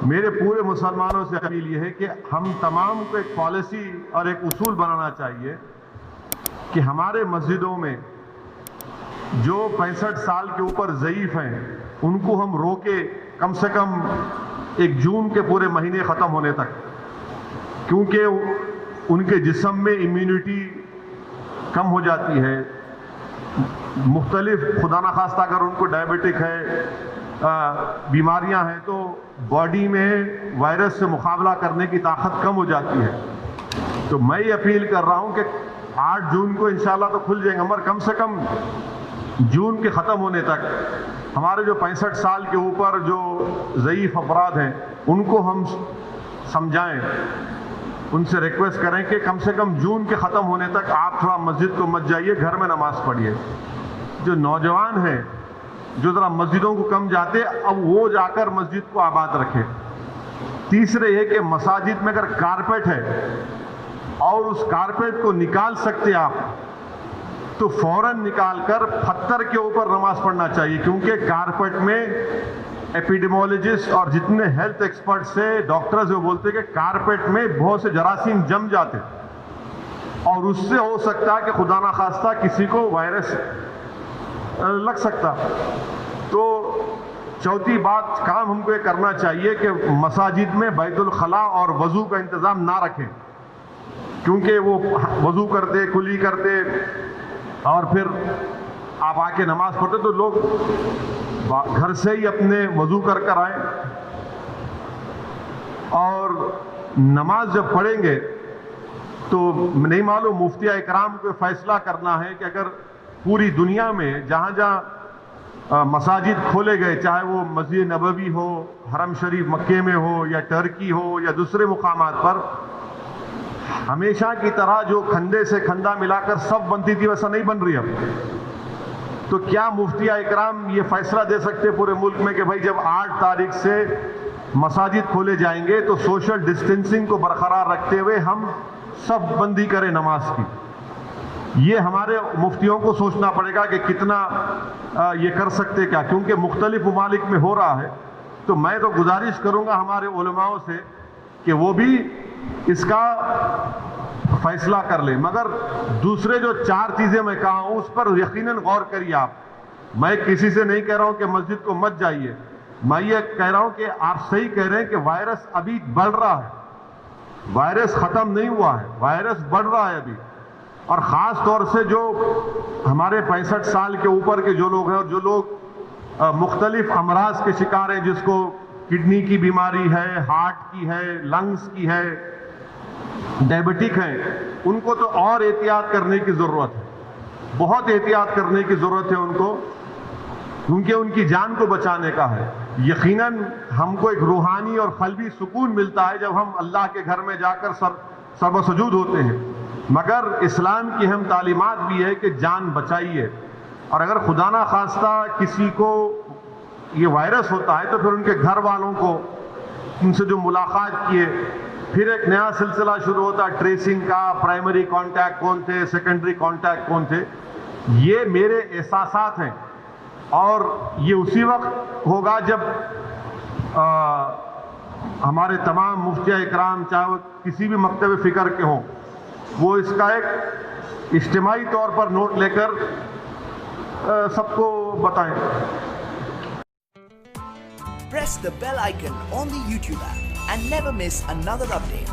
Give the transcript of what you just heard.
میرے پورے مسلمانوں سے اپیل یہ ہے کہ ہم تمام کو ایک پالیسی اور ایک اصول بنانا چاہیے کہ ہمارے مسجدوں میں جو 65 سال کے اوپر ضعیف ہیں ان کو ہم روکے کم سے کم 1 جون کے پورے مہینے ختم ہونے تک، کیونکہ ان کے جسم میں امیونٹی کم ہو جاتی ہے، مختلف خدا نخواستہ اگر ان کو ڈائبٹک ہے، بیماریاں ہیں، تو باڈی میں وائرس سے مقابلہ کرنے کی طاقت کم ہو جاتی ہے۔ تو میں یہ اپیل کر رہا ہوں کہ 8 جون کو انشاءاللہ تو کھل جائیں گے، مگر کم سے کم جون کے ختم ہونے تک ہمارے جو 65 سال کے اوپر جو ضعیف افراد ہیں ان کو ہم سمجھائیں، ان سے ریکویسٹ کریں کہ کم سے کم جون کے ختم ہونے تک آپ تھوڑا مسجد کو مت جائیے، گھر میں نماز پڑھیے۔ جو نوجوان ہیں جو ذرا مسجدوں کو کم جاتے، اب وہ جا کر مسجد کو آباد رکھے۔ تیسرے یہ کہ مساجد میں اگر کارپیٹ ہے اور اس کارپیٹ کو نکال سکتے آپ تو فوراً نکال کر پتھر کے اوپر نماز پڑھنا چاہیے، کیونکہ کارپیٹ میں ایپیڈیمولوجسٹ اور جتنے ہیلتھ ایکسپرٹس ہیں، ڈاکٹرز وہ بولتے ہیں کہ کارپیٹ میں بہت سے جراثیم جم جاتے اور اس سے ہو سکتا ہے کہ خدا نخواستہ کسی کو وائرس لگ سکتا۔ تو چوتھی بات کام ہم کو یہ کرنا چاہیے کہ مساجد میں بیت الخلاء اور وضو کا انتظام نہ رکھیں، کیونکہ وہ وضو کرتے، کلی کرتے اور پھر آپ آ کے نماز پڑھتے، تو لوگ گھر سے ہی اپنے وضو کر کر آئیں اور نماز جب پڑھیں گے تو نہیں معلوم مفتی اکرام کو فیصلہ کرنا ہے کہ اگر پوری دنیا میں جہاں جہاں مساجد کھولے گئے، چاہے وہ مسجد نبوی ہو، حرم شریف مکے میں ہو یا ٹرکی ہو یا دوسرے مقامات پر، ہمیشہ کی طرح جو کھندے سے کھندا ملا کر سب بنتی تھی ویسا نہیں بن رہی اب۔ تو کیا مفتی اکرام یہ فیصلہ دے سکتے پورے ملک میں کہ بھائی جب 8 تاریخ سے مساجد کھولے جائیں گے تو سوشل ڈسٹینسنگ کو برقرار رکھتے ہوئے ہم سب بندی کریں نماز کی؟ یہ ہمارے مفتیوں کو سوچنا پڑے گا کہ کتنا یہ کر سکتے کیا، کیونکہ مختلف ممالک میں ہو رہا ہے۔ تو میں تو گزارش کروں گا ہمارے علماؤں سے کہ وہ بھی اس کا فیصلہ کر لیں، مگر دوسرے جو 4 چیزیں میں کہا ہوں اس پر یقیناً غور کریے آپ۔ میں کسی سے نہیں کہہ رہا ہوں کہ مسجد کو مت جائیے، میں یہ کہہ رہا ہوں کہ آپ صحیح کہہ رہے ہیں کہ وائرس ابھی بڑھ رہا ہے، وائرس ختم نہیں ہوا ہے، وائرس بڑھ رہا ہے ابھی، اور خاص طور سے جو ہمارے 65 سال کے اوپر کے جو لوگ ہیں اور جو لوگ مختلف امراض کے شکار ہیں، جس کو کڈنی کی بیماری ہے، ہارٹ کی ہے، لنگز کی ہے، ڈائبٹک ہیں، ان کو تو اور احتیاط کرنے کی ضرورت ہے، بہت احتیاط کرنے کی ضرورت ہے ان کو، کیونکہ ان کی جان کو بچانے کا ہے۔ یقیناً ہم کو ایک روحانی اور قلبی سکون ملتا ہے جب ہم اللہ کے گھر میں جا کر سر سجود ہوتے ہیں، مگر اسلام کی اہم تعلیمات بھی ہے کہ جان بچائیے، اور اگر خدا نہ خواستہ کسی کو یہ وائرس ہوتا ہے تو پھر ان کے گھر والوں کو ان سے جو ملاقات کیے، پھر ایک نیا سلسلہ شروع ہوتا ہے ٹریسنگ کا، پرائمری کانٹیکٹ کون تھے، سیکنڈری کانٹیکٹ کون تھے۔ یہ میرے احساسات ہیں، اور یہ اسی وقت ہوگا جب ہمارے تمام مفتی اکرام، چاہے وہ کسی بھی مکتب فکر کے ہوں، وہ اس کا ایک اجتماعی طور پر نوٹ لے کر سب کو بتائیں۔ Press the bell icon on the YouTube app and never miss another update.